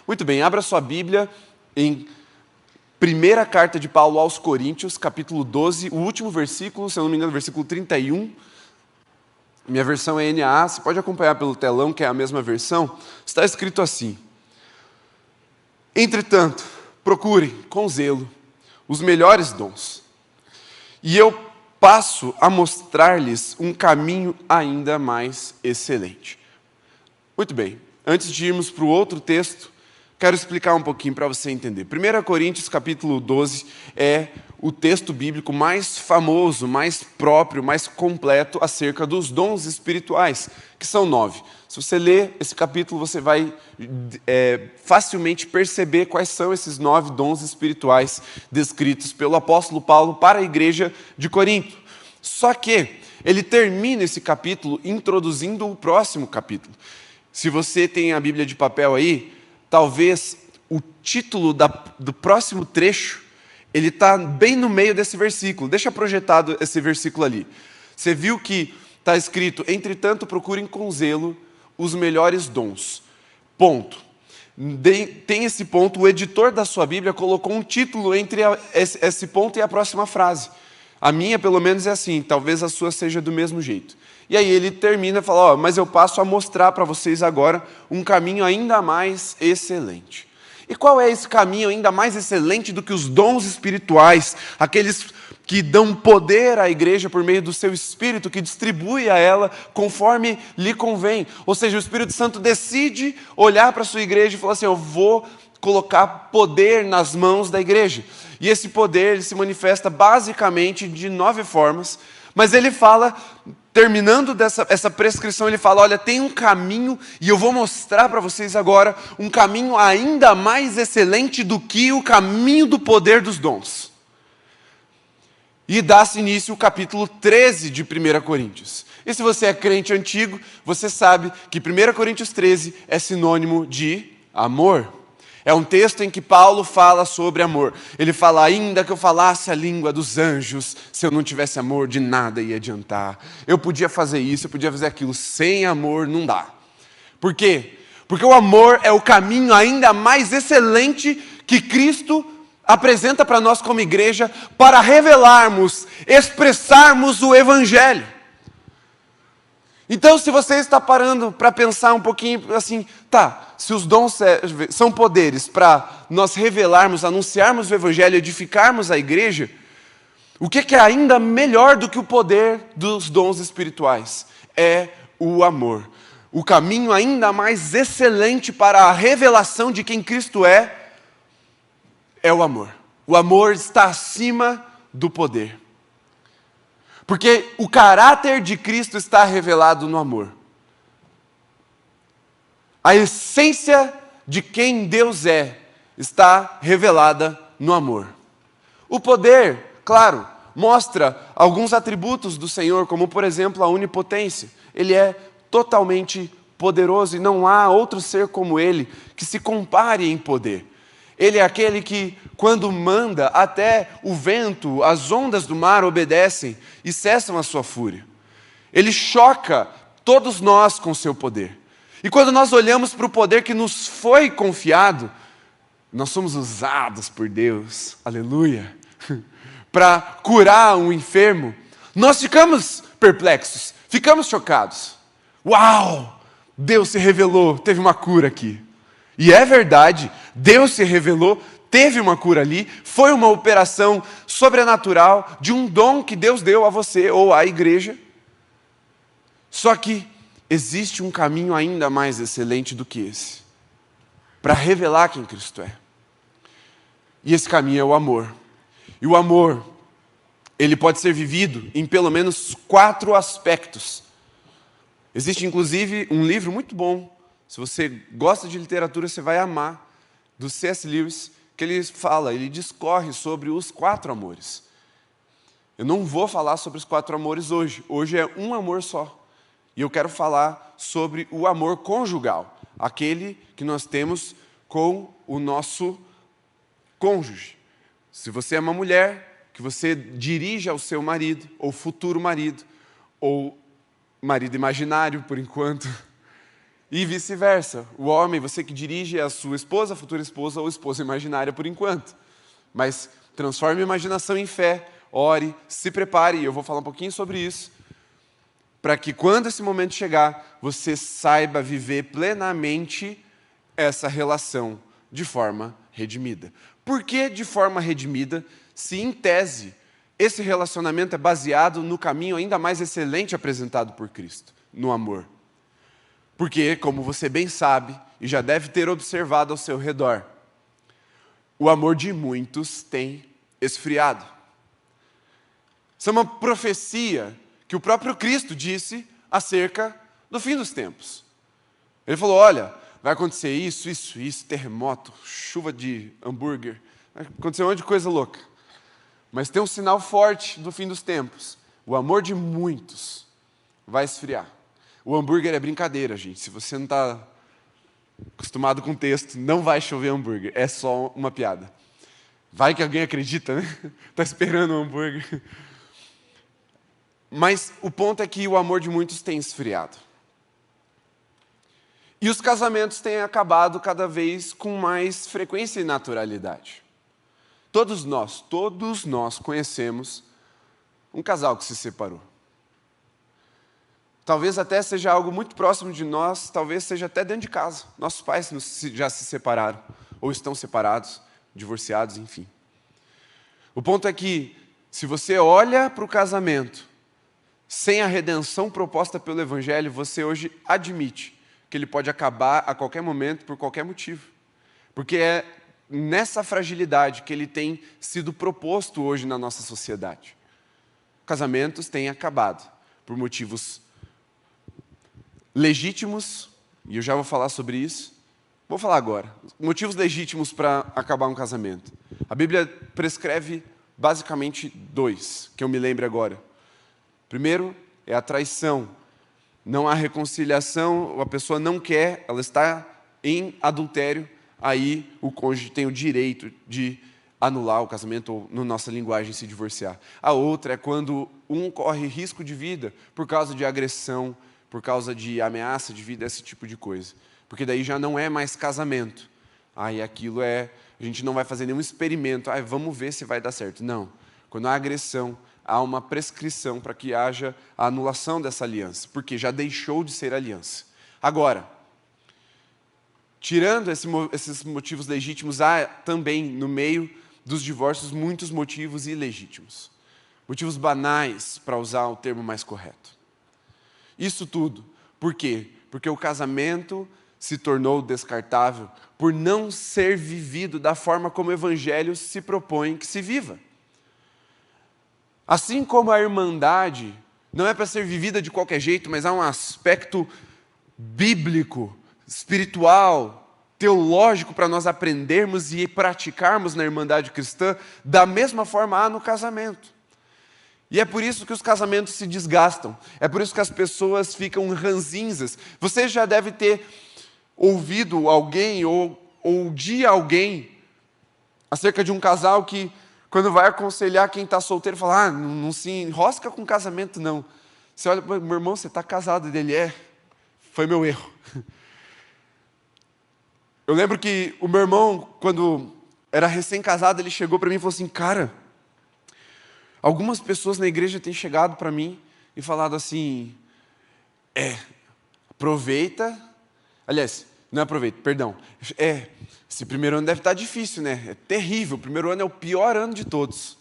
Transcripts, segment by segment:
Muito bem, abra sua Bíblia em primeira carta de Paulo aos Coríntios, capítulo 12, o último versículo, se eu não me engano, versículo 31. Minha versão é NAA, você pode acompanhar pelo telão, que é a mesma versão. Está escrito assim: entretanto, procurem com zelo os melhores dons, e eu passo a mostrar-lhes um caminho ainda mais excelente. Muito bem, antes de irmos para o outro texto, quero explicar um pouquinho para você entender. 1 Coríntios capítulo 12 é o texto bíblico mais famoso, mais próprio, mais completo acerca dos dons espirituais, que são 9. Se você ler esse capítulo, você vai facilmente perceber quais são esses 9 dons espirituais descritos pelo apóstolo Paulo para a igreja de Corinto. Só que ele termina esse capítulo introduzindo o próximo capítulo. Se você tem a Bíblia de papel aí, talvez o título do próximo trecho, ele está bem no meio desse versículo. Deixa projetado esse versículo ali. Você viu que está escrito: entretanto, procurem com zelo os melhores dons. Ponto. Tem esse ponto, o editor da sua Bíblia colocou um título entre esse ponto e a próxima frase. A minha, pelo menos, é assim, talvez a sua seja do mesmo jeito. E aí ele termina e fala: mas eu passo a mostrar para vocês agora um caminho ainda mais excelente. E qual é esse caminho ainda mais excelente do que os dons espirituais, aqueles que dão poder à igreja por meio do seu Espírito, que distribui a ela conforme lhe convém? Ou seja, o Espírito Santo decide olhar para a sua igreja e falar assim: eu vou colocar poder nas mãos da igreja. E esse poder ele se manifesta basicamente de 9 formas, mas ele fala, terminando essa prescrição, ele fala: olha, tem um caminho, e eu vou mostrar para vocês agora um caminho ainda mais excelente do que o caminho do poder dos dons. E dá-se início o capítulo 13 de 1 Coríntios. E se você é crente antigo, você sabe que 1 Coríntios 13 é sinônimo de amor. É um texto em que Paulo fala sobre amor. Ele fala: ainda que eu falasse a língua dos anjos, se eu não tivesse amor, de nada ia adiantar. Eu podia fazer isso, eu podia fazer aquilo. Sem amor não dá. Por quê? Porque o amor é o caminho ainda mais excelente que Cristo apresenta para nós como igreja para revelarmos, expressarmos o Evangelho. Então, se você está parando para pensar um pouquinho assim, se os dons são poderes para nós revelarmos, anunciarmos o Evangelho, edificarmos a igreja, o que é ainda melhor do que o poder dos dons espirituais? É o amor. O caminho ainda mais excelente para a revelação de quem Cristo é o amor. O amor está acima do poder. Porque o caráter de Cristo está revelado no amor. A essência de quem Deus é está revelada no amor. O poder, claro, mostra alguns atributos do Senhor, como por exemplo a onipotência. Ele é totalmente poderoso e não há outro ser como Ele que se compare em poder. Ele é aquele que, quando manda, até o vento, as ondas do mar obedecem e cessam a sua fúria. Ele choca todos nós com seu poder. E quando nós olhamos para o poder que nos foi confiado, nós somos usados por Deus, aleluia, para curar um enfermo, nós ficamos perplexos, ficamos chocados. Uau! Deus se revelou, teve uma cura aqui. E é verdade, Deus se revelou, teve uma cura ali, foi uma operação sobrenatural de um dom que Deus deu a você ou à igreja. Só que existe um caminho ainda mais excelente do que esse, para revelar quem Cristo é. E esse caminho é o amor. E o amor, ele pode ser vivido em pelo menos 4 aspectos. Existe inclusive um livro muito bom, se você gosta de literatura, você vai amar, do C.S. Lewis, que ele discorre sobre os 4 amores. Eu não vou falar sobre os 4 amores hoje. Hoje é um amor só. E eu quero falar sobre o amor conjugal, aquele que nós temos com o nosso cônjuge. Se você é uma mulher, que você dirige ao seu marido, ou futuro marido, ou marido imaginário, por enquanto, E vice-versa. O homem, você que dirige, é a sua esposa, futura esposa ou esposa imaginária por enquanto. Mas transforme a imaginação em fé, ore, se prepare, e eu vou falar um pouquinho sobre isso, para que quando esse momento chegar, você saiba viver plenamente essa relação de forma redimida. Por que de forma redimida, se em tese esse relacionamento é baseado no caminho ainda mais excelente apresentado por Cristo, no amor? Porque, como você bem sabe, e já deve ter observado ao seu redor, o amor de muitos tem esfriado. Isso é uma profecia que o próprio Cristo disse acerca do fim dos tempos. Ele falou, olha, vai acontecer isso, terremoto, chuva de hambúrguer, vai acontecer um monte de coisa louca. Mas tem um sinal forte do fim dos tempos. O amor de muitos vai esfriar. O hambúrguer é brincadeira, gente. Se você não está acostumado com o texto, não vai chover hambúrguer. É só uma piada. Vai que alguém acredita, né? Está esperando um hambúrguer. Mas o ponto é que o amor de muitos tem esfriado. E os casamentos têm acabado cada vez com mais frequência e naturalidade. Todos nós conhecemos um casal que se separou. Talvez até seja algo muito próximo de nós, talvez seja até dentro de casa. Nossos pais já se separaram, ou estão separados, divorciados, enfim. O ponto é que, se você olha para o casamento sem a redenção proposta pelo Evangelho, você hoje admite que ele pode acabar a qualquer momento, por qualquer motivo. Porque é nessa fragilidade que ele tem sido proposto hoje na nossa sociedade. Casamentos têm acabado por motivos legítimos, e eu já vou falar sobre isso. Vou falar agora. Motivos legítimos para acabar um casamento. A Bíblia prescreve basicamente 2, que eu me lembro agora. Primeiro é a traição. Não há reconciliação, a pessoa não quer, ela está em adultério, aí o cônjuge tem o direito de anular o casamento, ou, na nossa linguagem, se divorciar. A outra é quando um corre risco de vida por causa de agressão, por causa de ameaça de vida, esse tipo de coisa. Porque daí já não é mais casamento. Aí aquilo a gente não vai fazer nenhum experimento, vamos ver se vai dar certo. Não. Quando há agressão, há uma prescrição para que haja a anulação dessa aliança, porque já deixou de ser aliança. Agora, tirando esses motivos legítimos, há também, no meio dos divórcios, muitos motivos ilegítimos. Motivos banais, para usar o termo mais correto. Isso tudo. Por quê? Porque o casamento se tornou descartável por não ser vivido da forma como o Evangelho se propõe que se viva. Assim como a irmandade não é para ser vivida de qualquer jeito, mas há um aspecto bíblico, espiritual, teológico para nós aprendermos e praticarmos na irmandade cristã, da mesma forma há no casamento. E é por isso que os casamentos se desgastam, é por isso que as pessoas ficam ranzinzas. Você já deve ter ouvido alguém ou de alguém acerca de um casal que, quando vai aconselhar quem está solteiro, fala, não se enrosca com casamento, não. Você olha, meu irmão, você está casado, dele foi meu erro. Eu lembro que o meu irmão, quando era recém-casado, ele chegou para mim e falou assim, cara, algumas pessoas na igreja têm chegado para mim e falado assim, aproveita, aliás, não aproveita, perdão, esse primeiro ano deve estar difícil, né? É terrível, o primeiro ano é o pior ano de todos.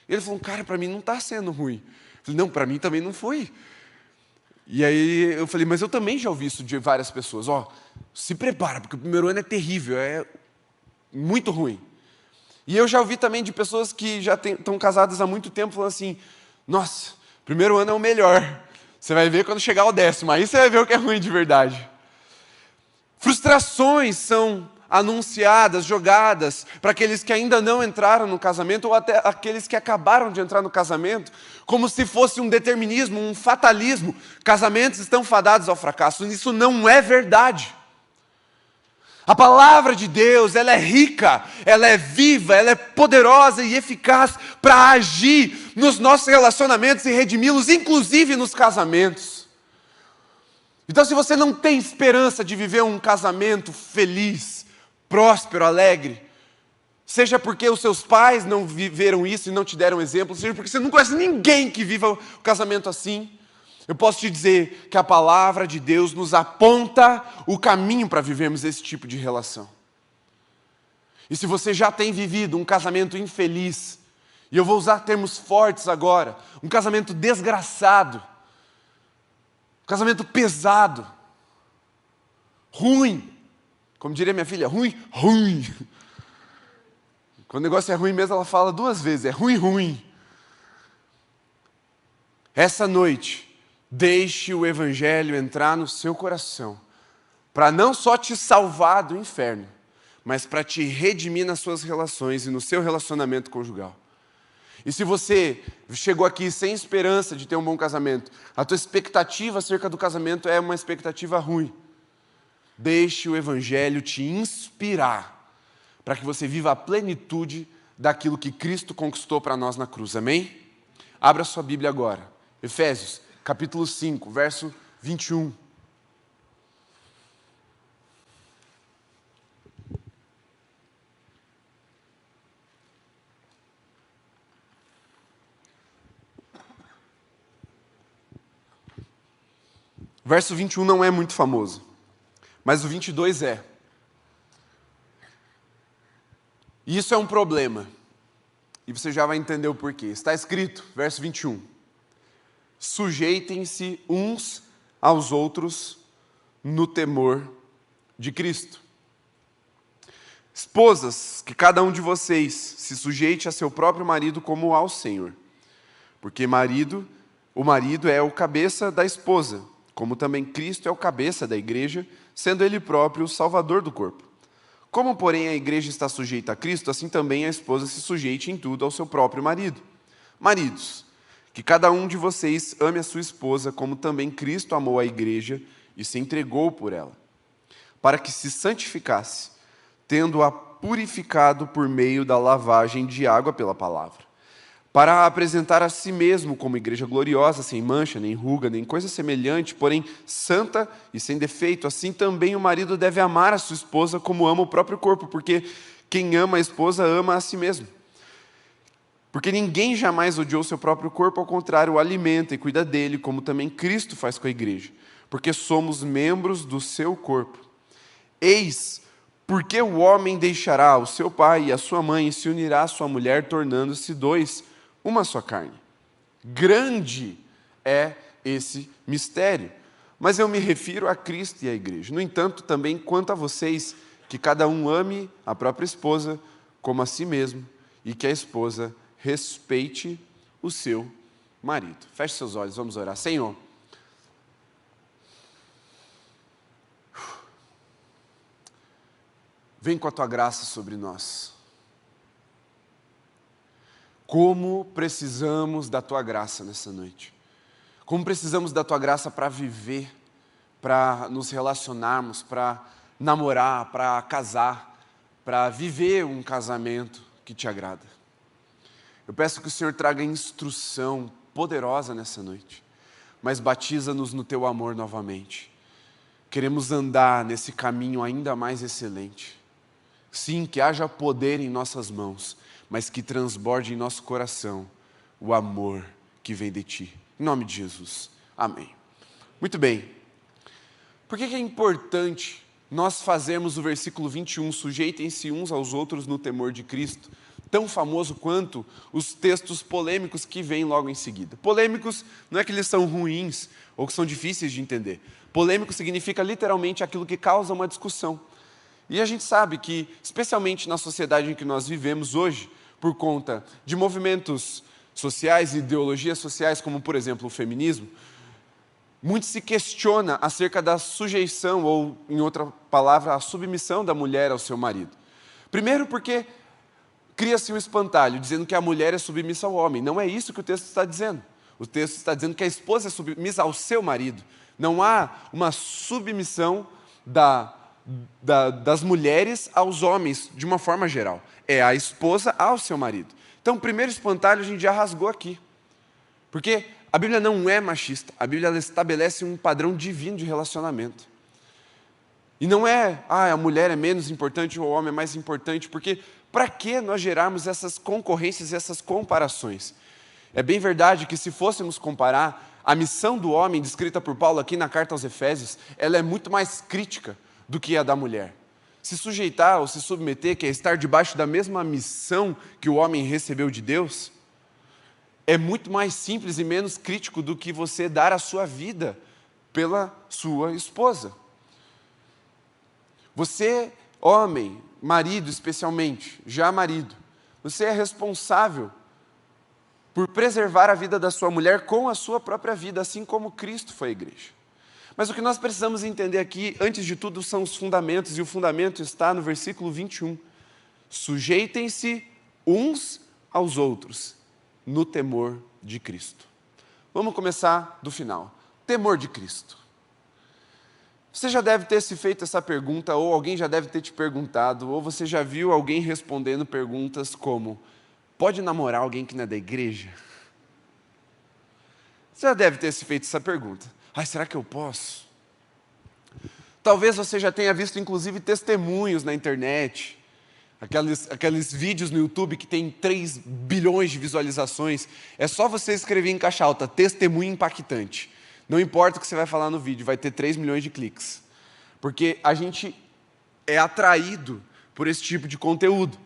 E ele falou, cara, para mim não está sendo ruim. Eu falei, não, para mim também não foi. E aí eu falei, mas eu também já ouvi isso de várias pessoas, se prepara, porque o primeiro ano é terrível, é muito ruim. E eu já ouvi também de pessoas que já estão casadas há muito tempo, falando assim, nossa, primeiro ano é o melhor, você vai ver quando chegar ao 10º, aí você vai ver o que é ruim de verdade. Frustrações são anunciadas, jogadas para aqueles que ainda não entraram no casamento, ou até aqueles que acabaram de entrar no casamento, como se fosse um determinismo, um fatalismo. Casamentos estão fadados ao fracasso. Isso não é verdade. A palavra de Deus, ela é rica, ela é viva, ela é poderosa e eficaz para agir nos nossos relacionamentos e redimi-los, inclusive nos casamentos. Então, se você não tem esperança de viver um casamento feliz, próspero, alegre, seja porque os seus pais não viveram isso e não te deram exemplo, seja porque você não conhece ninguém que viva o casamento assim, eu posso te dizer que a palavra de Deus nos aponta o caminho para vivermos esse tipo de relação. E se você já tem vivido um casamento infeliz, e eu vou usar termos fortes agora, um casamento desgraçado, um casamento pesado, ruim, como diria minha filha, ruim. Quando o negócio é ruim mesmo, ela fala 2 vezes, é ruim. Essa noite, deixe o Evangelho entrar no seu coração, para não só te salvar do inferno, mas para te redimir nas suas relações e no seu relacionamento conjugal. E se você chegou aqui sem esperança de ter um bom casamento, a tua expectativa acerca do casamento é uma expectativa ruim, deixe o Evangelho te inspirar para que você viva a plenitude daquilo que Cristo conquistou para nós na cruz. Amém? Abra sua Bíblia agora. Efésios, capítulo 5, verso 21. O verso 21 não é muito famoso, mas o 22 é. E isso é um problema. E você já vai entender o porquê. Está escrito, verso 21. Sujeitem-se uns aos outros no temor de Cristo. Esposas, que cada um de vocês se sujeite a seu próprio marido como ao Senhor. Porque o marido é o cabeça da esposa, como também Cristo é o cabeça da igreja, sendo Ele próprio o Salvador do corpo. Como, porém, a igreja está sujeita a Cristo, assim também a esposa se sujeite em tudo ao seu próprio marido. Maridos, que cada um de vocês ame a sua esposa, como também Cristo amou a igreja e se entregou por ela, para que se santificasse, tendo-a purificado por meio da lavagem de água pela palavra, para a apresentar a si mesmo como igreja gloriosa, sem mancha, nem ruga, nem coisa semelhante, porém santa e sem defeito. Assim também o marido deve amar a sua esposa como ama o próprio corpo, porque quem ama a esposa ama a si mesmo. Porque ninguém jamais odiou seu próprio corpo, ao contrário, o alimenta e cuida dele, como também Cristo faz com a igreja, porque somos membros do seu corpo. Eis porque o homem deixará o seu pai e a sua mãe e se unirá à sua mulher, tornando-se 2, uma só carne. Grande é esse mistério, mas eu me refiro a Cristo e à igreja. No entanto, também quanto a vocês, que cada um ame a própria esposa como a si mesmo, e que a esposa respeite o seu marido. Feche seus olhos, vamos orar. Senhor, vem com a tua graça sobre nós. Como precisamos da tua graça nessa noite. Como precisamos da tua graça para viver, para nos relacionarmos, para namorar, para casar, para viver um casamento que te agrada. Eu peço que o Senhor traga instrução poderosa nessa noite, mas batiza-nos no teu amor novamente. Queremos andar nesse caminho ainda mais excelente. Sim, que haja poder em nossas mãos, mas que transborde em nosso coração o amor que vem de ti. Em nome de Jesus. Amém. Muito bem. Por que é importante nós fazermos o versículo 21, sujeitem-se uns aos outros no temor de Cristo, tão famoso quanto os textos polêmicos que vêm logo em seguida? Polêmicos não é que eles são ruins ou que são difíceis de entender. Polêmico significa literalmente aquilo que causa uma discussão. E a gente sabe que, especialmente na sociedade em que nós vivemos hoje, por conta de movimentos sociais e ideologias sociais, como, por exemplo, o feminismo, muito se questiona acerca da sujeição, ou, em outra palavra, a submissão da mulher ao seu marido. Primeiro porque cria-se um espantalho, dizendo que a mulher é submissa ao homem. Não é isso que o texto está dizendo. O texto está dizendo que a esposa é submissa ao seu marido. Não há uma submissão das mulheres aos homens, de uma forma geral. É a esposa ao seu marido. Então, o primeiro espantalho a gente já rasgou aqui. Porque a Bíblia não é machista. A Bíblia ela estabelece um padrão divino de relacionamento. E não é, a mulher é menos importante ou o homem é mais importante, porque para que nós gerarmos essas concorrências e essas comparações? É bem verdade que se fôssemos comparar, a missão do homem, descrita por Paulo aqui na carta aos Efésios, ela é muito mais crítica do que a da mulher. Se sujeitar ou se submeter, que é estar debaixo da mesma missão que o homem recebeu de Deus, é muito mais simples e menos crítico do que você dar a sua vida pela sua esposa. Você, homem, marido especialmente, já marido, você é responsável por preservar a vida da sua mulher com a sua própria vida, assim como Cristo foi à igreja. Mas o que nós precisamos entender aqui, antes de tudo, são os fundamentos, e o fundamento está no versículo 21. Sujeitem-se uns aos outros, no temor de Cristo. Vamos começar do final. Temor de Cristo. Você já deve ter se feito essa pergunta, ou alguém já deve ter te perguntado, ou você já viu alguém respondendo perguntas como: pode namorar alguém que não é da igreja? Você já deve ter se feito essa pergunta. Será que eu posso? Talvez você já tenha visto, inclusive, testemunhos na internet, aqueles vídeos no YouTube que tem 3 bilhões de visualizações. É só você escrever em caixa alta, testemunho impactante. Não importa o que você vai falar no vídeo, vai ter 3 milhões de cliques. Porque a gente é atraído por esse tipo de conteúdo.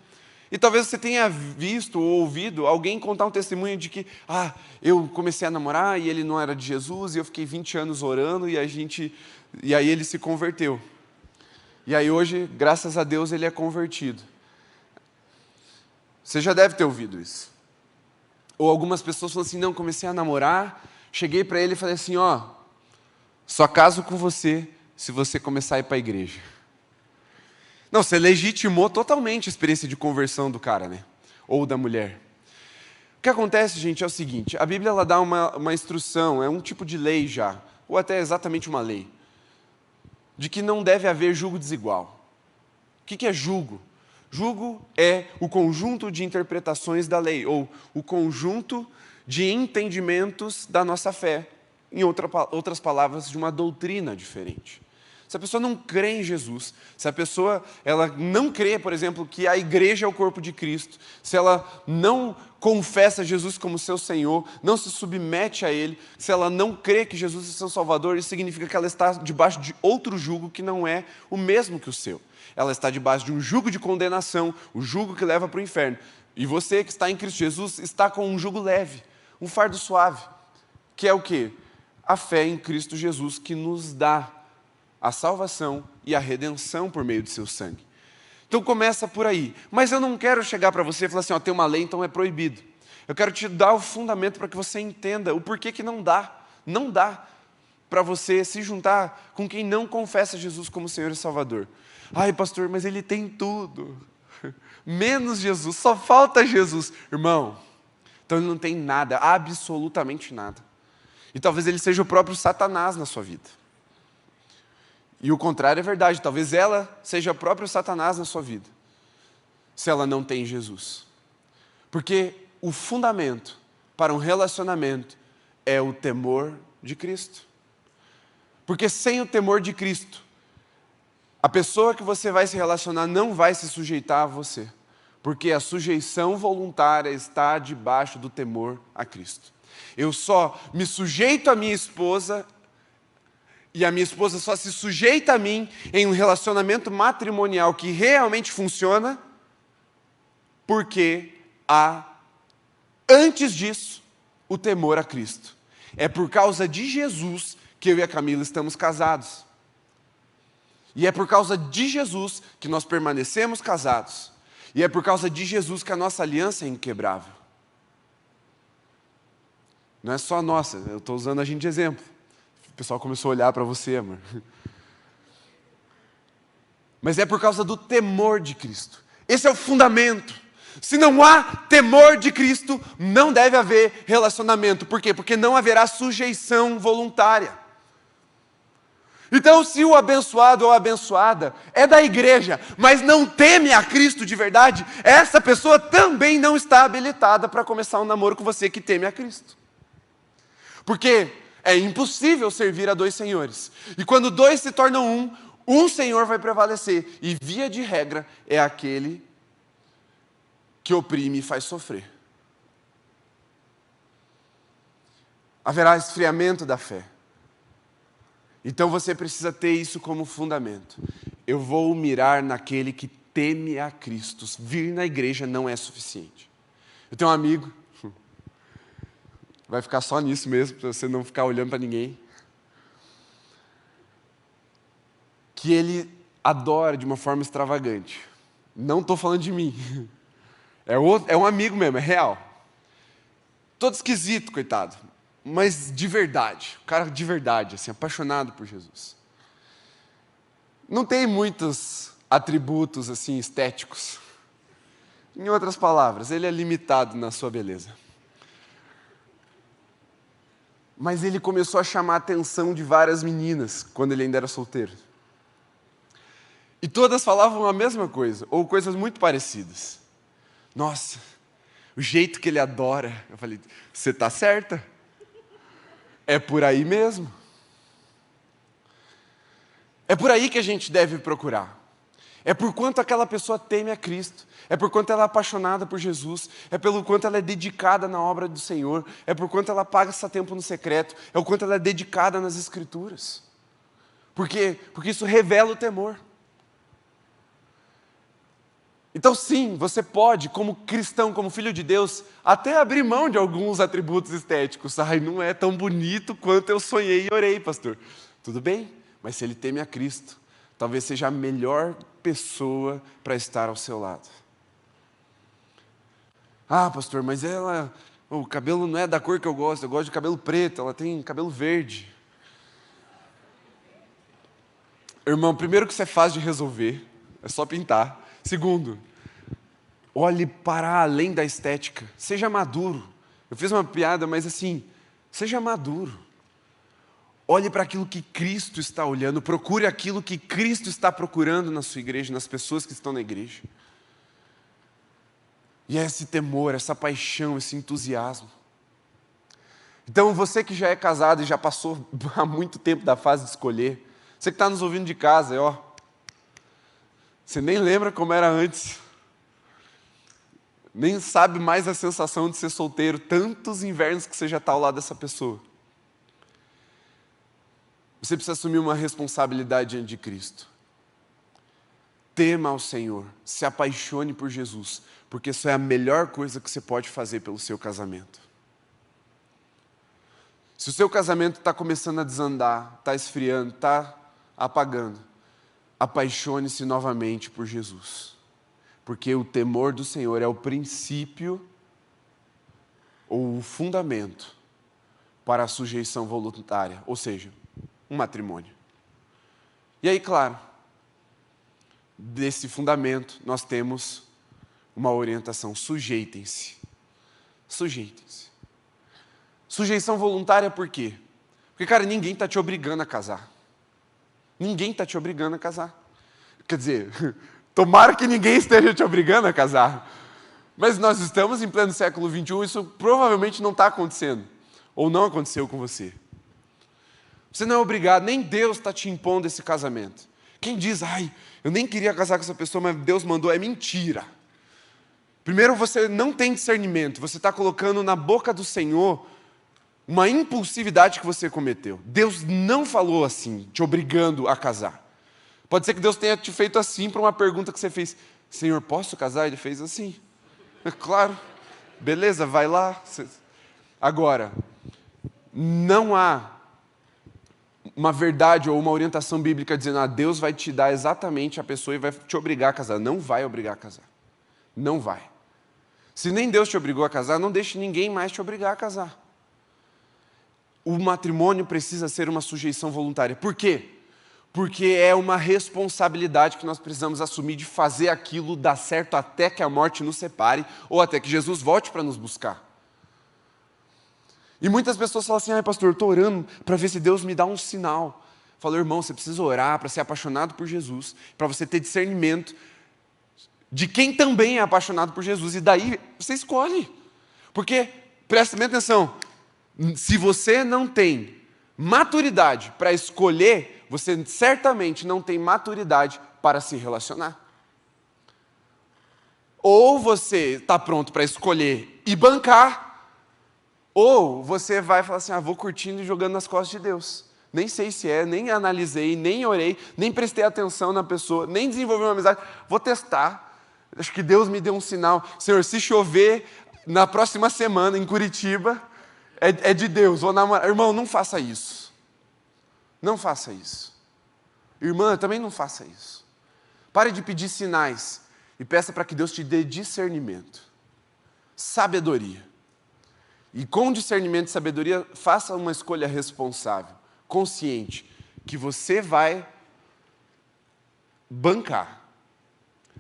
E talvez você tenha visto ou ouvido alguém contar um testemunho de que eu comecei a namorar e ele não era de Jesus, e eu fiquei 20 anos orando e aí ele se converteu. E aí hoje, graças a Deus, ele é convertido. Você já deve ter ouvido isso. Ou algumas pessoas falam assim: não, comecei a namorar, cheguei para ele e falei assim: só caso com você se você começar a ir para a igreja. Não, você legitimou totalmente a experiência de conversão do cara, né? Ou da mulher. O que acontece, gente, é o seguinte: a Bíblia ela dá uma instrução, é um tipo de lei já, ou até exatamente uma lei, de que não deve haver julgo desigual. O que é julgo? Julgo é o conjunto de interpretações da lei, ou o conjunto de entendimentos da nossa fé, em outras palavras, de uma doutrina diferente. Se a pessoa não crê em Jesus, se a pessoa ela não crê, por exemplo, que a igreja é o corpo de Cristo, se ela não confessa Jesus como seu Senhor, não se submete a Ele, se ela não crê que Jesus é seu Salvador, isso significa que ela está debaixo de outro jugo que não é o mesmo que o seu. Ela está debaixo de um jugo de condenação, o jugo que leva para o inferno. E você que está em Cristo Jesus está com um jugo leve, um fardo suave, que é o quê? A fé em Cristo Jesus, que nos dá a salvação e a redenção por meio de seu sangue. Então começa por aí. Mas eu não quero chegar para você e falar assim: tem uma lei, então é proibido. Eu quero te dar o fundamento para que você entenda o porquê que não dá. Não dá para você se juntar com quem não confessa Jesus como Senhor e Salvador. Pastor, mas ele tem tudo. Menos Jesus, só falta Jesus. Irmão, então ele não tem nada, absolutamente nada. E talvez ele seja o próprio Satanás na sua vida. E o contrário é verdade, talvez ela seja o próprio Satanás na sua vida, se ela não tem Jesus. Porque o fundamento para um relacionamento é o temor de Cristo. Porque sem o temor de Cristo, a pessoa que você vai se relacionar não vai se sujeitar a você. Porque a sujeição voluntária está debaixo do temor a Cristo. Eu só me sujeito à minha esposa, e a minha esposa só se sujeita a mim em um relacionamento matrimonial que realmente funciona, porque há, antes disso, o temor a Cristo. É por causa de Jesus que eu e a Camila estamos casados. E é por causa de Jesus que nós permanecemos casados. E é por causa de Jesus que a nossa aliança é inquebrável. Não é só a nossa, eu estou usando a gente de exemplo. O pessoal começou a olhar para você, amor. Mas é por causa do temor de Cristo. Esse é o fundamento. Se não há temor de Cristo, não deve haver relacionamento. Por quê? Porque não haverá sujeição voluntária. Então, se o abençoado ou a abençoada é da igreja, mas não teme a Cristo de verdade, essa pessoa também não está habilitada para começar um namoro com você que teme a Cristo. Porque é impossível servir a dois senhores. E quando dois se tornam um senhor vai prevalecer. E via de regra é aquele que oprime e faz sofrer. Haverá esfriamento da fé. Então você precisa ter isso como fundamento. Eu vou mirar naquele que teme a Cristo. Vir na igreja não é suficiente. Eu tenho um amigo, vai ficar só nisso mesmo, para você não ficar olhando para ninguém, que ele adora de uma forma extravagante. Não estou falando de mim. É um amigo mesmo, é real. Todo esquisito, coitado. Mas de verdade. O cara de verdade, assim, apaixonado por Jesus. Não tem muitos atributos assim estéticos. Em outras palavras, ele é limitado na sua beleza. Mas ele começou a chamar a atenção de várias meninas quando ele ainda era solteiro. E todas falavam a mesma coisa, ou coisas muito parecidas. Nossa, o jeito que ele adora. Eu falei, você está certa? É por aí mesmo. É por aí que a gente deve procurar. É por quanto aquela pessoa teme a Cristo. É por quanto ela é apaixonada por Jesus. É pelo quanto ela é dedicada na obra do Senhor. É por quanto ela paga seu tempo no secreto. É o quanto ela é dedicada nas Escrituras. Por quê? Porque isso revela o temor. Então sim, você pode, como cristão, como filho de Deus, até abrir mão de alguns atributos estéticos. Ai, não é tão bonito quanto eu sonhei e orei, pastor. Tudo bem, mas se ele teme a Cristo, talvez seja a melhor pessoa para estar ao seu lado. Ah, pastor, mas o cabelo não é da cor que eu gosto de cabelo preto, ela tem cabelo verde. Irmão, primeiro que isso é fácil de resolver, é só pintar. Segundo, olhe para além da estética, seja maduro. Eu fiz uma piada, mas assim, seja maduro. Olhe para aquilo que Cristo está olhando, procure aquilo que Cristo está procurando na sua igreja, nas pessoas que estão na igreja. E é esse temor, essa paixão, esse entusiasmo. Então você que já é casado e já passou há muito tempo da fase de escolher, você que está nos ouvindo de casa, você nem lembra como era antes. Nem sabe mais a sensação de ser solteiro, tantos invernos que você já está ao lado dessa pessoa. Você precisa assumir uma responsabilidade diante de Cristo. Tema ao Senhor, se apaixone por Jesus, porque isso é a melhor coisa que você pode fazer pelo seu casamento. Se o seu casamento está começando a desandar, está esfriando, está apagando, apaixone-se novamente por Jesus. Porque o temor do Senhor é o princípio ou o fundamento para a sujeição voluntária, ou seja, um matrimônio. E aí, claro, desse fundamento nós temos uma orientação: sujeitem-se. Sujeitem-se. Sujeição voluntária por quê? Porque, cara, ninguém está te obrigando a casar. Ninguém está te obrigando a casar. Quer dizer, tomara que ninguém esteja te obrigando a casar. Mas nós estamos em pleno século XXI, isso provavelmente não está acontecendo. Ou não aconteceu com você. Você não é obrigado, nem Deus está te impondo esse casamento. Quem diz, eu nem queria casar com essa pessoa, mas Deus mandou, é mentira. Primeiro, você não tem discernimento, você está colocando na boca do Senhor uma impulsividade que você cometeu. Deus não falou assim, te obrigando a casar. Pode ser que Deus tenha te feito assim para uma pergunta que você fez. Senhor, posso casar? Ele fez assim. É claro. Beleza, vai lá. Agora, não há uma verdade ou uma orientação bíblica dizendo Deus vai te dar exatamente a pessoa e vai te obrigar a casar. Não vai obrigar a casar. Não vai. Se nem Deus te obrigou a casar, não deixe ninguém mais te obrigar a casar. O matrimônio precisa ser uma sujeição voluntária. Por quê? Porque é uma responsabilidade que nós precisamos assumir de fazer aquilo dar certo até que a morte nos separe ou até que Jesus volte para nos buscar. E muitas pessoas falam assim, pastor, eu estou orando para ver se Deus me dá um sinal. Eu falo, irmão, você precisa orar para ser apaixonado por Jesus, para você ter discernimento de quem também é apaixonado por Jesus. E daí você escolhe. Porque, presta bem atenção, Se você não tem maturidade para escolher, você certamente não tem maturidade para se relacionar. Ou você está pronto para escolher e bancar, ou você vai falar assim, vou curtindo e jogando nas costas de Deus. Nem sei se é, nem analisei, nem orei, nem prestei atenção na pessoa, nem desenvolvi uma amizade. Vou testar. Acho que Deus me deu um sinal. Senhor, se chover na próxima semana em Curitiba, é de Deus, vou namorar. Irmão, não faça isso. Não faça isso. Irmã, também não faça isso. Pare de pedir sinais e peça para que Deus te dê discernimento, sabedoria. E com discernimento e sabedoria, faça uma escolha responsável, consciente, que você vai bancar.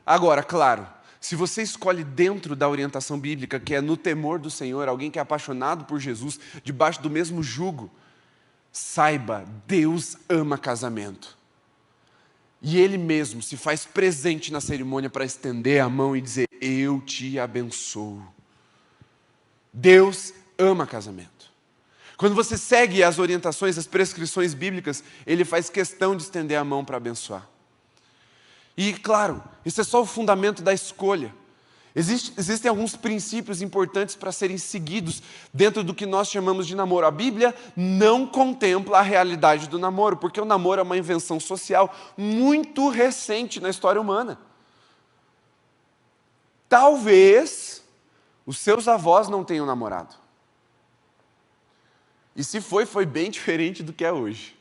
Agora, claro, se você escolhe dentro da orientação bíblica, que é no temor do Senhor, alguém que é apaixonado por Jesus, debaixo do mesmo jugo, saiba, Deus ama casamento. E Ele mesmo se faz presente na cerimônia para estender a mão e dizer, eu te abençoo. Deus ama casamento. Quando você segue as orientações, as prescrições bíblicas, Ele faz questão de estender a mão para abençoar. E, claro, isso é só o fundamento da escolha. Existem alguns princípios importantes para serem seguidos dentro do que nós chamamos de namoro. A Bíblia não contempla a realidade do namoro, porque o namoro é uma invenção social muito recente na história humana. Talvez os seus avós não tenham namorado. E se foi bem diferente do que é hoje.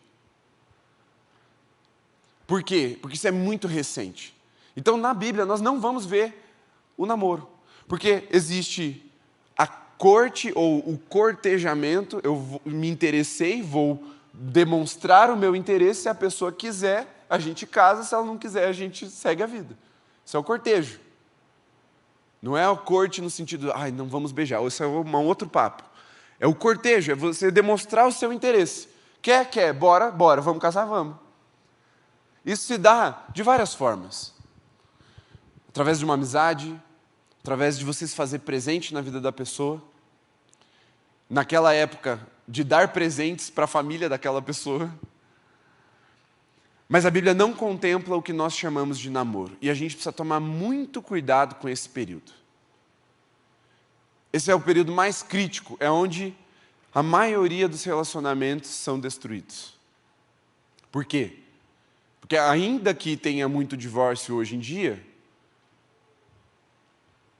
Por quê? Porque isso é muito recente. Então, na Bíblia, nós não vamos ver o namoro. Porque existe a corte ou o cortejamento, eu me interessei, vou demonstrar o meu interesse, se a pessoa quiser, a gente casa, se ela não quiser, a gente segue a vida. Isso é o cortejo. Não é a corte no sentido, não vamos beijar, isso é um outro papo. É o cortejo, é você demonstrar o seu interesse. Quer, bora, vamos casar, vamos. Isso se dá de várias formas. Através de uma amizade, através de você se fazer presente na vida da pessoa. Naquela época, de dar presentes para a família daquela pessoa. Mas a Bíblia não contempla o que nós chamamos de namoro. E a gente precisa tomar muito cuidado com esse período. Esse é o período mais crítico, é onde a maioria dos relacionamentos são destruídos. Por quê? Porque ainda que tenha muito divórcio hoje em dia,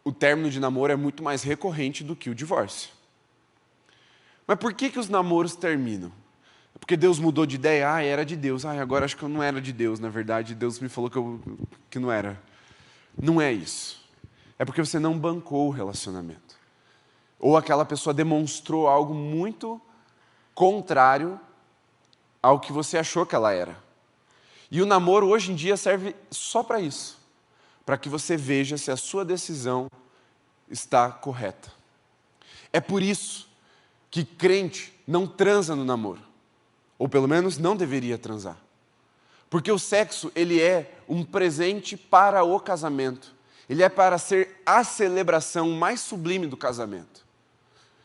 o término de namoro é muito mais recorrente do que o divórcio. Mas por que os namoros terminam? É porque Deus mudou de ideia? Era de Deus. Agora acho que eu não era de Deus. Na verdade, Deus me falou que não era. Não é isso. É porque você não bancou o relacionamento. Ou aquela pessoa demonstrou algo muito contrário ao que você achou que ela era. E o namoro hoje em dia serve só para isso. Para que você veja se a sua decisão está correta. É por isso que crente não transa no namoro. Ou pelo menos não deveria transar. Porque o sexo, ele é um presente para o casamento. Ele é para ser a celebração mais sublime do casamento.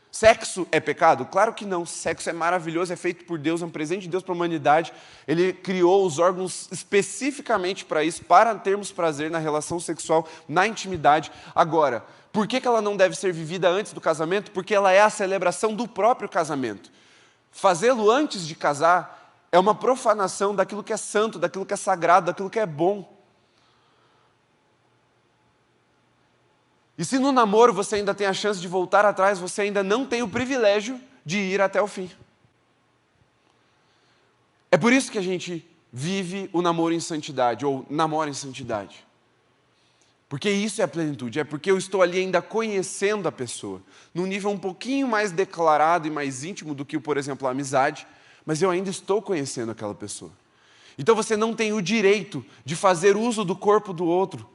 Sexo é pecado? Claro que não. Sexo é maravilhoso, é feito por Deus, é um presente de Deus para a humanidade. Ele criou os órgãos especificamente para isso, para termos prazer na relação sexual, na intimidade. Agora, por que ela não deve ser vivida antes do casamento? Porque ela é a celebração do próprio casamento. Fazê-lo antes de casar é uma profanação daquilo que é santo, daquilo que é sagrado, daquilo que é bom. E se no namoro você ainda tem a chance de voltar atrás, você ainda não tem o privilégio de ir até o fim. É por isso que a gente vive o namoro em santidade, ou namora em santidade. Porque isso é a plenitude, é porque eu estou ali ainda conhecendo a pessoa, num nível um pouquinho mais declarado e mais íntimo do que, por exemplo, a amizade, mas eu ainda estou conhecendo aquela pessoa. Então você não tem o direito de fazer uso do corpo do outro,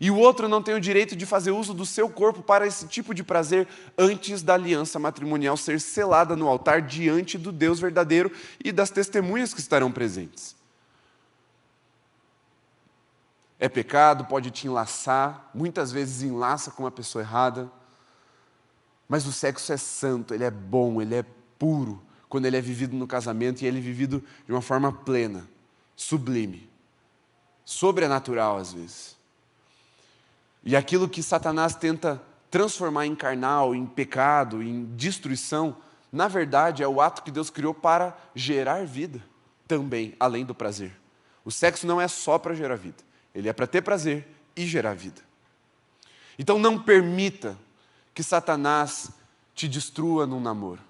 e o outro não tem o direito de fazer uso do seu corpo para esse tipo de prazer antes da aliança matrimonial ser selada no altar diante do Deus verdadeiro e das testemunhas que estarão presentes. É pecado, pode te enlaçar, muitas vezes enlaça com uma pessoa errada, mas o sexo é santo, ele é bom, ele é puro quando ele é vivido no casamento e ele é vivido de uma forma plena, sublime, sobrenatural às vezes. E aquilo que Satanás tenta transformar em carnal, em pecado, em destruição, na verdade é o ato que Deus criou para gerar vida também, além do prazer. O sexo não é só para gerar vida, ele é para ter prazer e gerar vida. Então não permita que Satanás te destrua num namoro.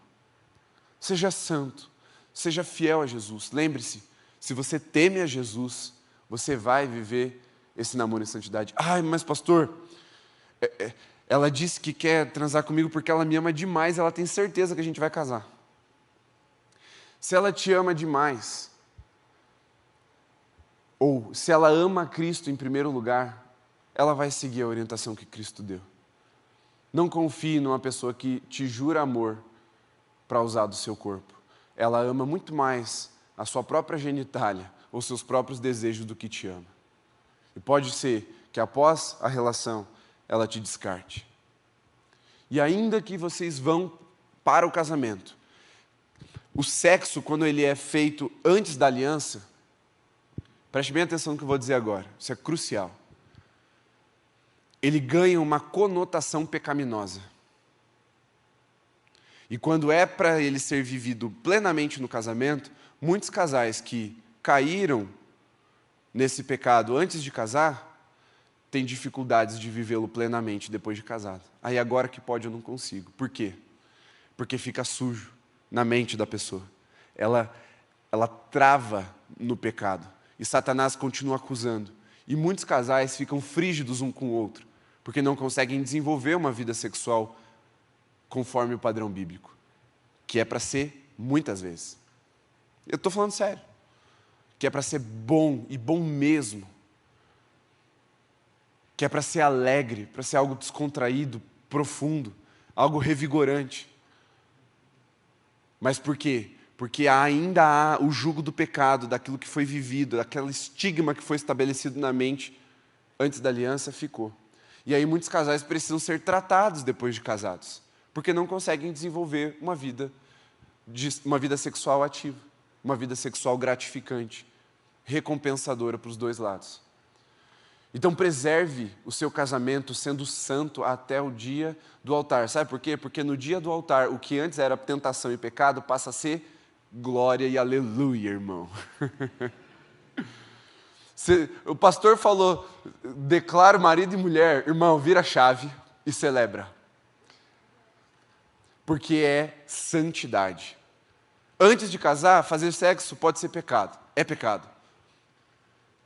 Seja santo, seja fiel a Jesus. Lembre-se, se você teme a Jesus, você vai viver esse namoro em santidade. Ai, mas pastor, ela disse que quer transar comigo porque ela me ama demais, ela tem certeza que a gente vai casar. Se ela te ama demais, ou se ela ama Cristo em primeiro lugar, ela vai seguir a orientação que Cristo deu. Não confie numa pessoa que te jura amor para usar do seu corpo. Ela ama muito mais a sua própria genitália ou seus próprios desejos do que te ama. E pode ser que após a relação, ela te descarte. E ainda que vocês vão para o casamento, o sexo, quando ele é feito antes da aliança, preste bem atenção no que eu vou dizer agora, isso é crucial. Ele ganha uma conotação pecaminosa. E quando é para ele ser vivido plenamente no casamento, muitos casais que caíram nesse pecado antes de casar, têm dificuldades de vivê-lo plenamente depois de casado. Aí agora que pode eu não consigo. Por quê? Porque fica sujo na mente da pessoa. Ela trava no pecado. E Satanás continua acusando. E muitos casais ficam frígidos um com o outro, porque não conseguem desenvolver uma vida sexual conforme o padrão bíblico, que é para ser muitas vezes. Eu estou falando sério. Que é para ser bom, e bom mesmo. Que é para ser alegre, para ser algo descontraído, profundo, algo revigorante. Mas por quê? Porque ainda há o jugo do pecado, daquilo que foi vivido, daquele estigma que foi estabelecido na mente antes da aliança, ficou. E aí muitos casais precisam ser tratados depois de casados, porque não conseguem desenvolver uma vida sexual ativa, uma vida sexual gratificante, recompensadora para os dois lados. Então preserve o seu casamento sendo santo até o dia do altar. Sabe por quê? Porque no dia do altar, o que antes era tentação e pecado passa a ser glória e aleluia, irmão. O pastor falou, declara marido e mulher, irmão, vira a chave e celebra. Porque é santidade. Antes de casar, fazer sexo pode ser pecado. É pecado.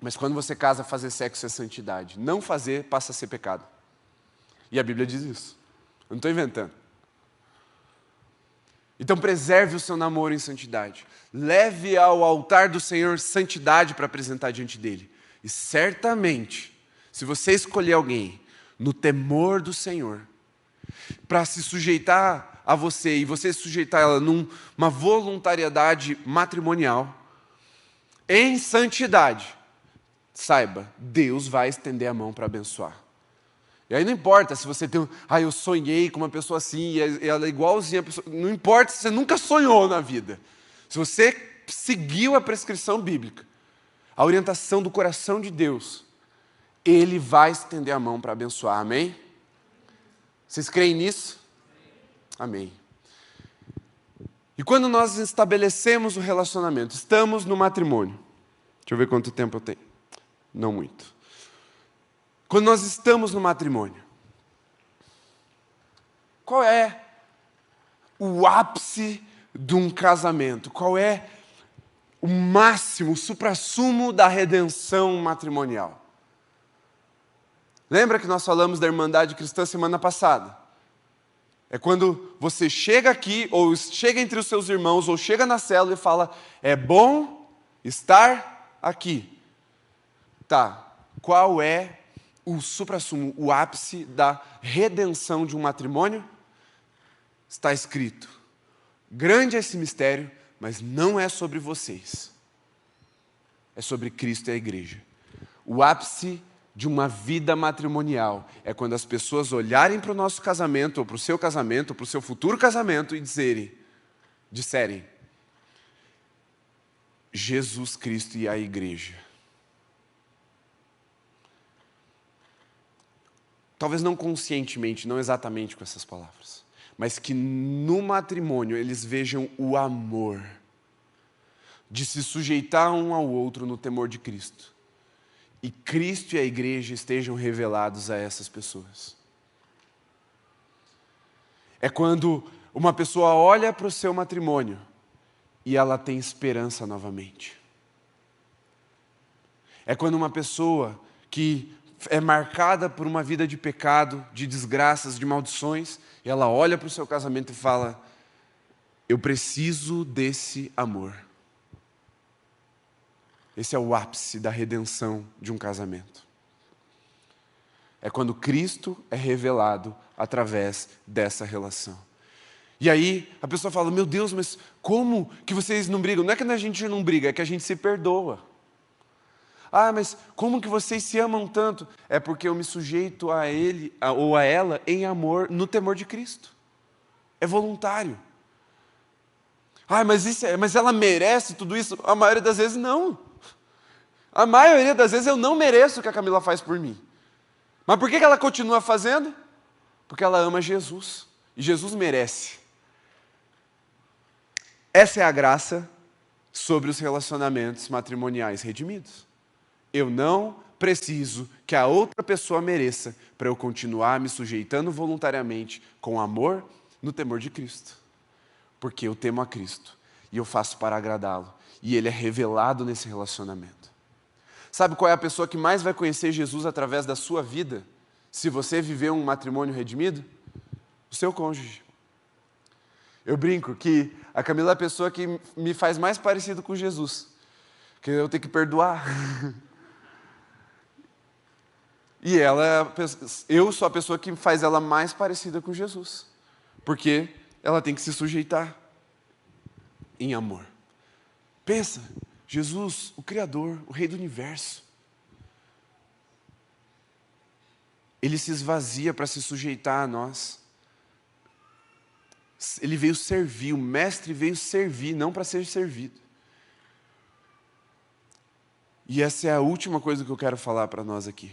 Mas quando você casa, fazer sexo é santidade. Não fazer passa a ser pecado. E a Bíblia diz isso. Eu não estou inventando. Então preserve o seu namoro em santidade. Leve ao altar do Senhor santidade para apresentar diante dele. E certamente, se você escolher alguém no temor do Senhor, para se sujeitar a você e você sujeitar ela numa voluntariedade matrimonial, em santidade, saiba, Deus vai estender a mão para abençoar. E aí não importa se você tem... eu sonhei com uma pessoa assim, e ela é igualzinha a pessoa... Não importa se você nunca sonhou na vida. Se você seguiu a prescrição bíblica, a orientação do coração de Deus, Ele vai estender a mão para abençoar. Amém? Vocês creem nisso? Amém. E quando nós estabelecemos o relacionamento, estamos no matrimônio. Deixa eu ver quanto tempo eu tenho. Não muito. Quando nós estamos no matrimônio, qual é o ápice de um casamento? Qual é o máximo, o suprassumo da redenção matrimonial? Lembra que nós falamos da Irmandade Cristã semana passada? É quando você chega aqui, ou chega entre os seus irmãos, ou chega na célula e fala, é bom estar aqui. Tá, qual é o suprassumo, o ápice da redenção de um matrimônio? Está escrito, grande é esse mistério, mas não é sobre vocês. É sobre Cristo e a igreja. O ápice de uma vida matrimonial é quando as pessoas olharem para o nosso casamento, ou para o seu casamento, ou para o seu futuro casamento e dizerem, disserem Jesus Cristo e a igreja. Talvez não conscientemente, não exatamente com essas palavras, mas que no matrimônio eles vejam o amor de se sujeitar um ao outro no temor de Cristo. E Cristo e a igreja estejam revelados a essas pessoas. É quando uma pessoa olha para o seu matrimônio e ela tem esperança novamente. É quando uma pessoa que é marcada por uma vida de pecado, de desgraças, de maldições, e ela olha para o seu casamento e fala: eu preciso desse amor. Esse é o ápice da redenção de um casamento. É quando Cristo é revelado através dessa relação. E aí a pessoa fala: meu Deus, mas como que vocês não brigam? Não é que a gente não briga, é que a gente se perdoa. Ah, mas como que vocês se amam tanto? É porque eu me sujeito a ele ou a ela em amor, no temor de Cristo. É voluntário. Ah, mas ela merece tudo isso? A maioria das vezes não. A maioria das vezes eu não mereço o que a Camila faz por mim. Mas por que ela continua fazendo? Porque ela ama Jesus. E Jesus merece. Essa é a graça sobre os relacionamentos matrimoniais redimidos. Eu não preciso que a outra pessoa mereça para eu continuar me sujeitando voluntariamente com amor no temor de Cristo. Porque eu temo a Cristo e eu faço para agradá-lo. E Ele é revelado nesse relacionamento. Sabe qual é a pessoa que mais vai conhecer Jesus através da sua vida, se você viver um matrimônio redimido? O seu cônjuge. Eu brinco que a Camila é a pessoa que me faz mais parecido com Jesus, que eu tenho que perdoar. E eu sou a pessoa que faz ela mais parecida com Jesus, porque ela tem que se sujeitar em amor. Pensa, Jesus, o Criador, o Rei do Universo, Ele se esvazia para se sujeitar a nós. Ele veio servir, o Mestre veio servir, não para ser servido. E essa é a última coisa que eu quero falar para nós aqui.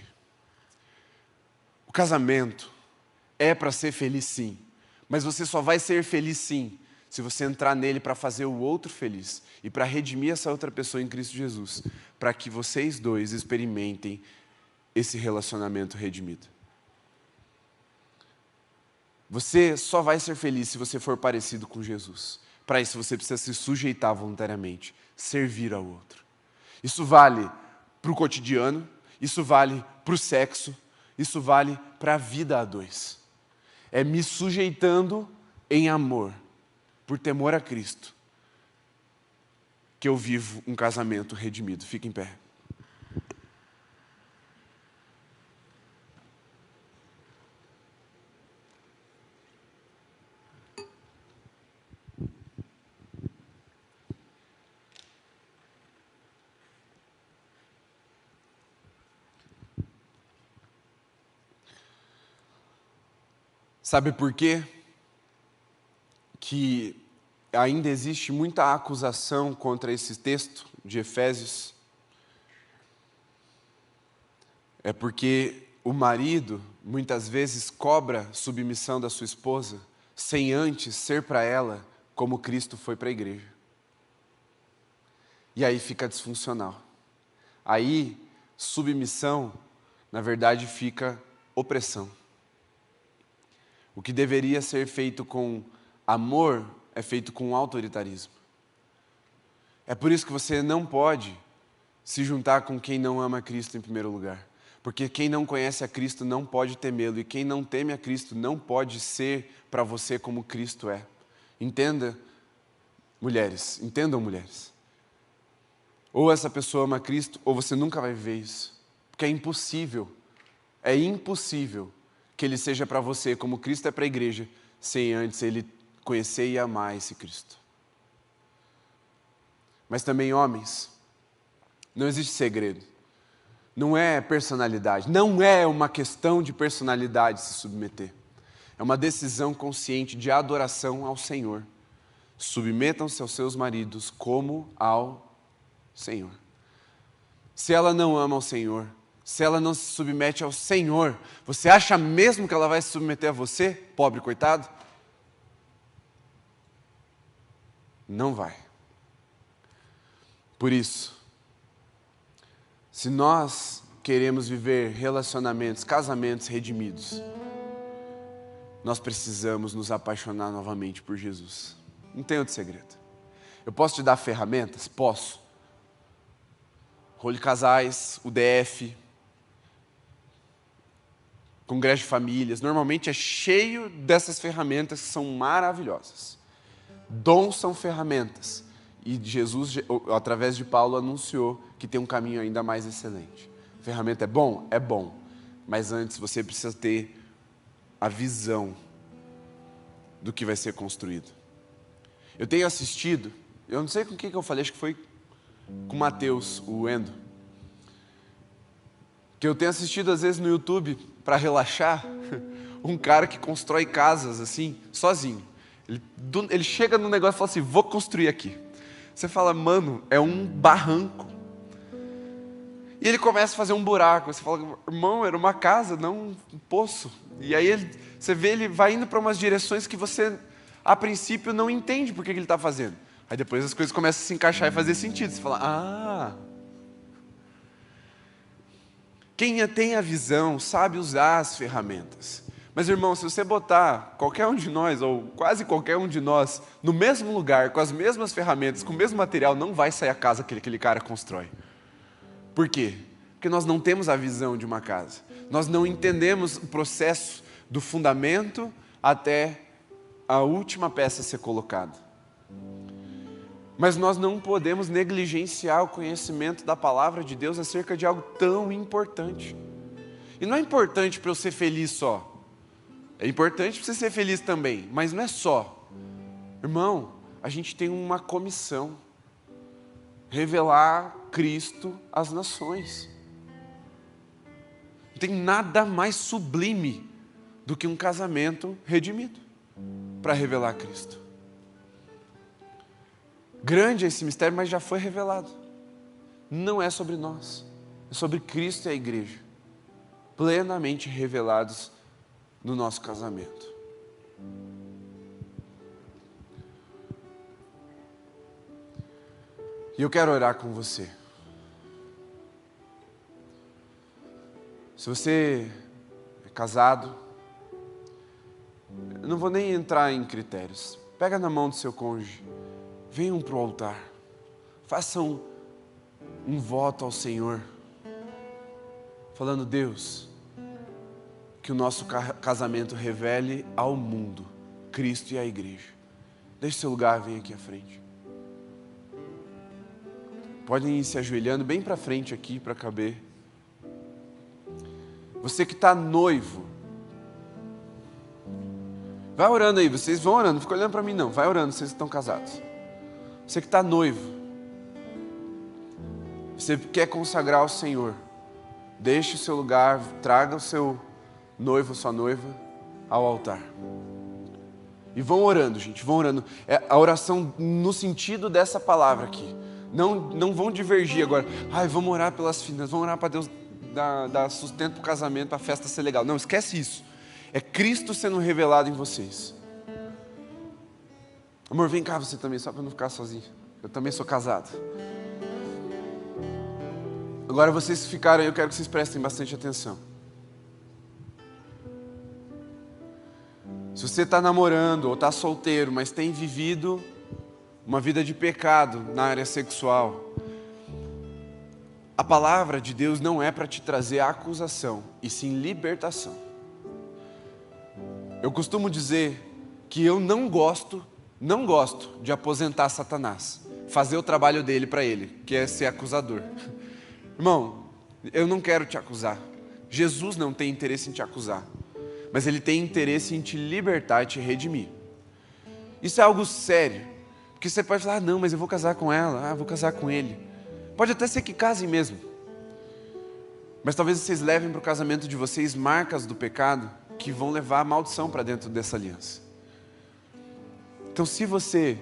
O casamento é para ser feliz, sim, mas você só vai ser feliz, sim, se você entrar nele para fazer o outro feliz e para redimir essa outra pessoa em Cristo Jesus, para que vocês dois experimentem esse relacionamento redimido. Você só vai ser feliz se você for parecido com Jesus. Para isso você precisa se sujeitar voluntariamente, servir ao outro. Isso vale para o cotidiano, isso vale para o sexo, isso vale para a vida a dois. É me sujeitando em amor, por temor a Cristo, que eu vivo um casamento redimido. Fique em pé. Sabe por quê? Que ainda existe muita acusação contra esse texto de Efésios? É porque o marido, muitas vezes, cobra submissão da sua esposa, sem antes ser para ela como Cristo foi para a igreja. E aí fica disfuncional. Aí, submissão, na verdade, fica opressão. O que deveria ser feito com amor é feito com autoritarismo. É por isso que você não pode se juntar com quem não ama Cristo em primeiro lugar. Porque quem não conhece a Cristo não pode temê-lo. E quem não teme a Cristo não pode ser para você como Cristo é. Entendam, mulheres. Ou essa pessoa ama Cristo, ou você nunca vai viver isso. Porque é impossível que Ele seja para você como Cristo é para a igreja, sem antes Ele conhecer e amar esse Cristo. Mas também, homens, não existe segredo. Não é personalidade, não é uma questão de personalidade se submeter. É uma decisão consciente de adoração ao Senhor. Submetam-se aos seus maridos como ao Senhor. Se ela não ama ao Senhor, se ela não se submete ao Senhor, você acha mesmo que ela vai se submeter a você, pobre coitado? Não vai. Por isso, se nós queremos viver relacionamentos, casamentos redimidos, nós precisamos nos apaixonar novamente por Jesus. Não tem outro segredo. Eu posso te dar ferramentas? Posso. Rolo de casais, UDF, congresso de famílias, normalmente é cheio dessas ferramentas que são maravilhosas. Dons são ferramentas. E Jesus, através de Paulo, anunciou que tem um caminho ainda mais excelente. Ferramenta é bom? É bom. Mas antes você precisa ter a visão do que vai ser construído. Eu tenho assistido, eu não sei com quem que eu falei, acho que foi com o Mateus, o Endo, que eu tenho assistido às vezes no YouTube, para relaxar, um cara que constrói casas assim, sozinho. Ele chega no negócio e fala assim, vou construir aqui. Você fala, mano, é um barranco. E ele começa a fazer um buraco. Você fala, irmão, era uma casa, não um poço. E aí você vê, ele vai indo para umas direções que você, a princípio, não entende por que ele está fazendo. Aí depois as coisas começam a se encaixar e fazer sentido. Você fala, quem tem a visão sabe usar as ferramentas. Mas, irmão, se você botar qualquer um de nós, ou quase qualquer um de nós, no mesmo lugar, com as mesmas ferramentas, com o mesmo material, não vai sair a casa que aquele cara constrói. Por quê? Porque nós não temos a visão de uma casa. Nós não entendemos o processo do fundamento até a última peça ser colocada. Mas nós não podemos negligenciar o conhecimento da palavra de Deus acerca de algo tão importante. E não é importante para eu ser feliz só. É importante para você ser feliz também, mas não é só. Irmão, a gente tem uma comissão. Revelar Cristo às nações. Não tem nada mais sublime do que um casamento redimido para revelar Cristo. Grande é esse mistério, mas já foi revelado. Não é sobre nós, é sobre Cristo e a igreja, plenamente revelados no nosso casamento. E eu quero orar com você. Se você é casado, eu não vou nem entrar em critérios. Pega na mão do seu cônjuge, venham para o altar, façam um voto ao Senhor, falando, Deus, que o nosso casamento revele ao mundo Cristo e a igreja. Deixe seu lugar, vem aqui à frente. Podem ir se ajoelhando bem para frente aqui para caber. Você que está noivo, vai orando aí, vocês vão orando, não fica olhando para mim não, vai orando, vocês que estão casados. Você que está noivo, você quer consagrar ao Senhor, deixe o seu lugar, traga o seu noivo, sua noiva, ao altar. E vão orando, gente, vão orando. É a oração no sentido dessa palavra aqui. Não vão divergir agora. Vamos orar pelas finanças, vamos orar para Deus dar sustento para o casamento, para a festa ser legal. Não, esquece isso. É Cristo sendo revelado em vocês. Amor, vem cá você também, só para não ficar sozinho. Eu também sou casado. Agora vocês que ficaram aí, eu quero que vocês prestem bastante atenção. Se você está namorando ou está solteiro, mas tem vivido uma vida de pecado na área sexual, a palavra de Deus não é para te trazer acusação, e sim libertação. Eu costumo dizer que eu não gosto de aposentar Satanás, fazer o trabalho dele para ele, que é ser acusador. Irmão, eu não quero te acusar. Jesus não tem interesse em te acusar, mas Ele tem interesse em te libertar e te redimir. Isso é algo sério, porque você pode falar, não, mas eu vou casar com ela, vou casar com ele. Pode até ser que casem mesmo, mas talvez vocês levem para o casamento de vocês marcas do pecado que vão levar a maldição para dentro dessa aliança. Então, se você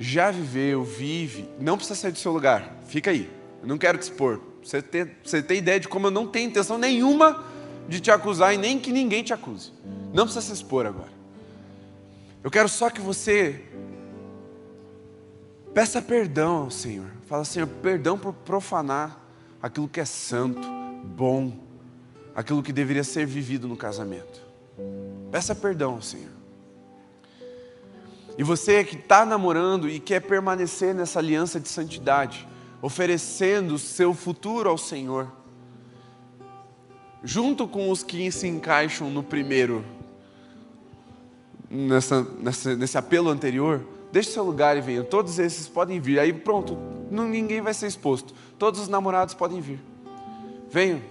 já viveu, vive, não precisa sair do seu lugar, fica aí, eu não quero te expor. Você tem ideia de como eu não tenho intenção nenhuma de te acusar e nem que ninguém te acuse. Não precisa se expor agora. Eu quero só que você peça perdão ao Senhor. Fala, Senhor, perdão por profanar aquilo que é santo, bom, aquilo que deveria ser vivido no casamento. Peça perdão ao Senhor. E você que está namorando e quer permanecer nessa aliança de santidade, oferecendo o seu futuro ao Senhor, junto com os que se encaixam no primeiro, nesse apelo anterior, deixe seu lugar e venha. Todos esses podem vir. Aí pronto, ninguém vai ser exposto. Todos os namorados podem vir. Venham.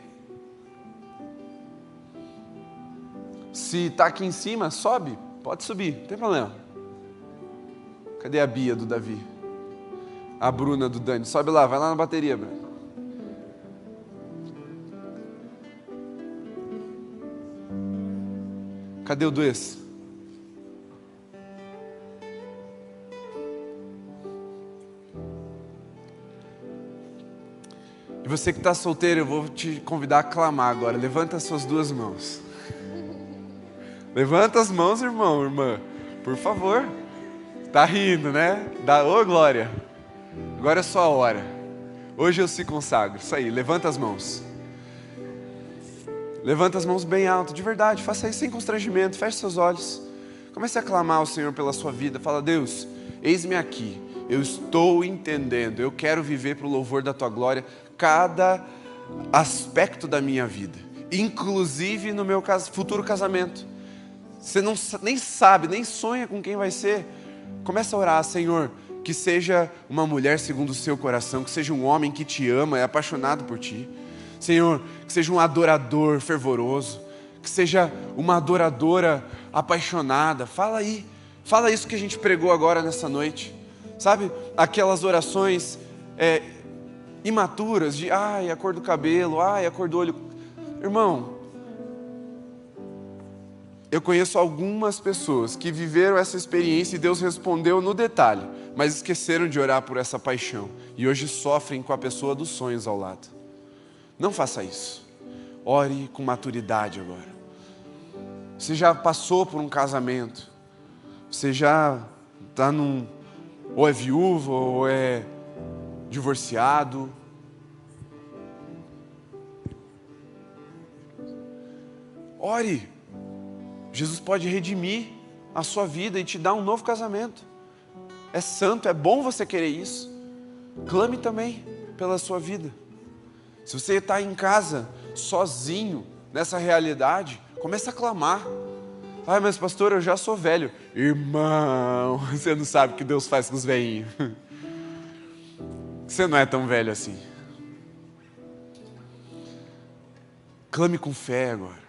Se está aqui em cima, sobe. Pode subir, não tem problema. Cadê a Bia do Davi? A Bruna do Dani. Sobe lá, vai lá na bateria, Bruna. Cadê o Duês? E você que está solteiro, eu vou te convidar a clamar agora. Levanta as suas duas mãos. Levanta as mãos, irmão, irmã. Por favor. Tá rindo, né? Ô, glória. Agora é sua hora. Hoje eu se consagro. Isso aí, levanta as mãos. Levanta as mãos bem alto, de verdade. Faça isso sem constrangimento. Feche seus olhos. Comece a clamar ao Senhor pela sua vida. Fala, Deus, eis-me aqui. Eu estou entendendo. Eu quero viver para o louvor da tua glória cada aspecto da minha vida, inclusive no meu futuro casamento. Você nem sabe, nem sonha com quem vai ser. Começa a orar, Senhor, que seja uma mulher segundo o seu coração, que seja um homem que te ama, é apaixonado por ti. Senhor, que seja um adorador fervoroso, que seja uma adoradora apaixonada. Fala aí, fala isso que a gente pregou agora nessa noite. Sabe, aquelas orações imaturas de, ai, a cor do cabelo, ai, a cor do olho. Irmão, eu conheço algumas pessoas que viveram essa experiência e Deus respondeu no detalhe, mas esqueceram de orar por essa paixão e hoje sofrem com a pessoa dos sonhos ao lado. Não faça isso. Ore com maturidade agora. Você já passou por um casamento, você já está ou é viúvo ou é divorciado. Ore. Jesus pode redimir a sua vida e te dar um novo casamento. É santo, é bom você querer isso. Clame também pela sua vida. Se você está em casa, sozinho, nessa realidade, comece a clamar. Ai, mas pastor, eu já sou velho. Irmão, você não sabe o que Deus faz com os velhinhos. Você não é tão velho assim. Clame com fé agora.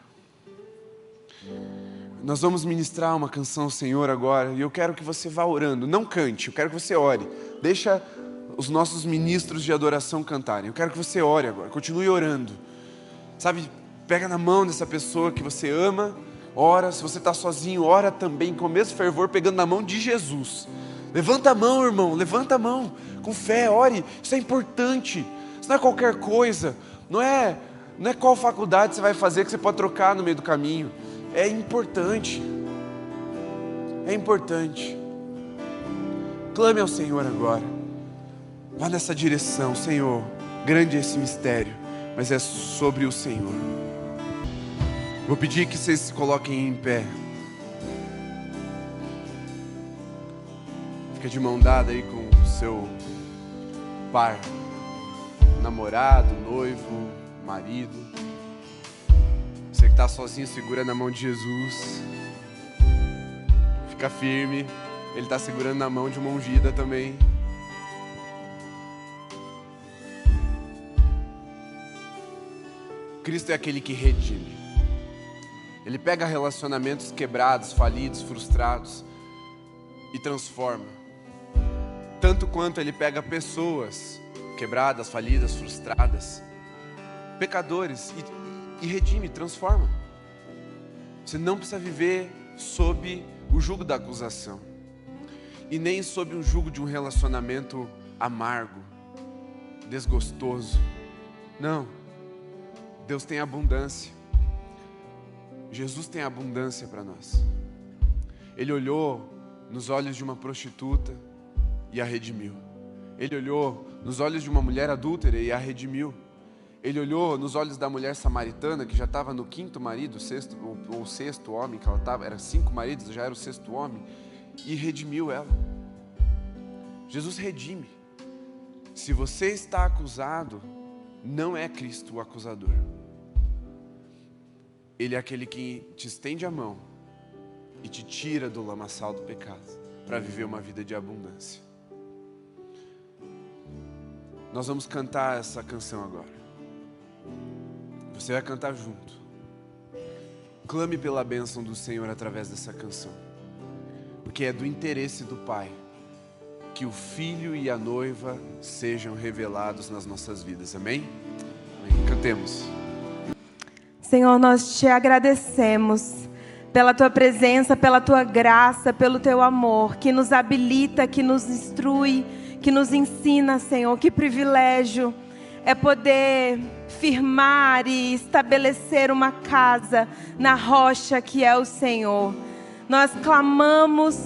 Nós vamos ministrar uma canção ao Senhor agora, e eu quero que você vá orando. Não cante, eu quero que você ore. Deixa os nossos ministros de adoração cantarem. Eu quero que você ore agora, continue orando. Sabe, pega na mão dessa pessoa que você ama, ora. Se você está sozinho, ora também com o mesmo fervor, pegando na mão de Jesus. Levanta a mão, irmão, levanta a mão, com fé, ore. Isso é importante, isso não é qualquer coisa. Não é qual faculdade você vai fazer que você pode trocar no meio do caminho. É importante. É importante. Clame ao Senhor agora. Vá nessa direção. Senhor, grande é esse mistério, mas é sobre o Senhor. Vou pedir que vocês se coloquem em pé. Fica de mão dada aí com o seu par, namorado, noivo, marido. Você que está sozinho, segura na mão de Jesus. Fica firme. Ele está segurando na mão de uma ungida também. Cristo é aquele que redime. Ele pega relacionamentos quebrados, falidos, frustrados e transforma. Tanto quanto Ele pega pessoas quebradas, falidas, frustradas, pecadores e redime, transforma. Você não precisa viver sob o jugo da acusação. e nem sob um jugo de um relacionamento amargo, desgostoso. Não. Deus tem abundância. Jesus tem abundância para nós. Ele olhou nos olhos de uma prostituta e a redimiu. Ele olhou nos olhos de uma mulher adúltera e a redimiu. Ele olhou nos olhos da mulher samaritana, que já estava no 5º marido, o sexto homem que ela estava, era 5 maridos, já era o 6º homem, e redimiu ela. Jesus redime. Se você está acusado, não é Cristo o acusador. Ele é aquele que te estende a mão e te tira do lamaçal do pecado, para viver uma vida de abundância. Nós vamos cantar essa canção agora. Você vai cantar junto. Clame pela bênção do Senhor através dessa canção, porque é do interesse do Pai que o Filho e a noiva sejam revelados nas nossas vidas. Amém? Amém. Cantemos. Senhor, nós te agradecemos pela Tua presença, pela Tua graça, pelo Teu amor, que nos habilita, que nos instrui, que nos ensina, Senhor. Que privilégio é poder firmar e estabelecer uma casa na rocha que é o Senhor. Nós clamamos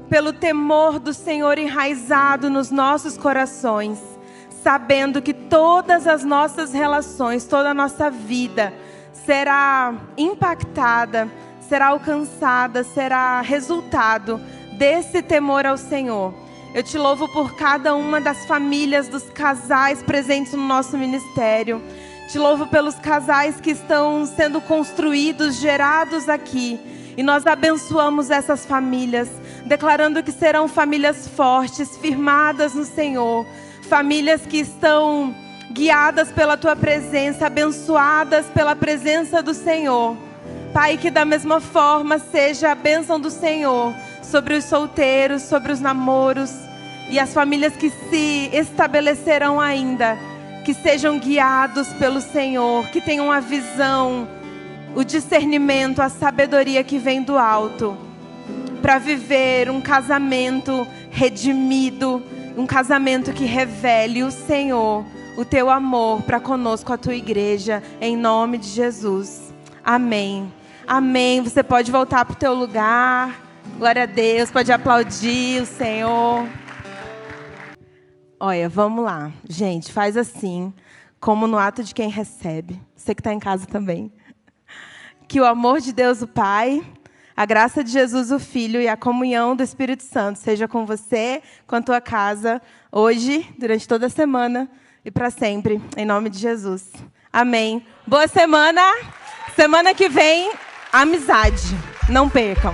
pelo temor do Senhor enraizado nos nossos corações, sabendo que todas as nossas relações, toda a nossa vida será impactada, será alcançada, será resultado desse temor ao Senhor. Eu te louvo por cada uma das famílias, dos casais presentes no nosso ministério. Te louvo pelos casais que estão sendo construídos, gerados aqui. E nós abençoamos essas famílias, declarando que serão famílias fortes, firmadas no Senhor. Famílias que estão guiadas pela Tua presença, abençoadas pela presença do Senhor. Pai, que da mesma forma seja a bênção do Senhor sobre os solteiros, sobre os namoros e as famílias que se estabelecerão ainda, que sejam guiados pelo Senhor, que tenham a visão, o discernimento, a sabedoria que vem do alto, para viver um casamento redimido, um casamento que revele o Senhor, o Teu amor para conosco, a Tua igreja, em nome de Jesus. Amém. Amém. Você pode voltar para o teu lugar. Glória a Deus. Pode aplaudir o Senhor. Olha, vamos lá. Gente, faz assim, como no ato de quem recebe. Você que está em casa também. Que o amor de Deus, o Pai, a graça de Jesus, o Filho, e a comunhão do Espírito Santo seja com você, com a tua casa, hoje, durante toda a semana e para sempre, em nome de Jesus. Amém. Boa semana. Semana que vem, amizade. Não percam.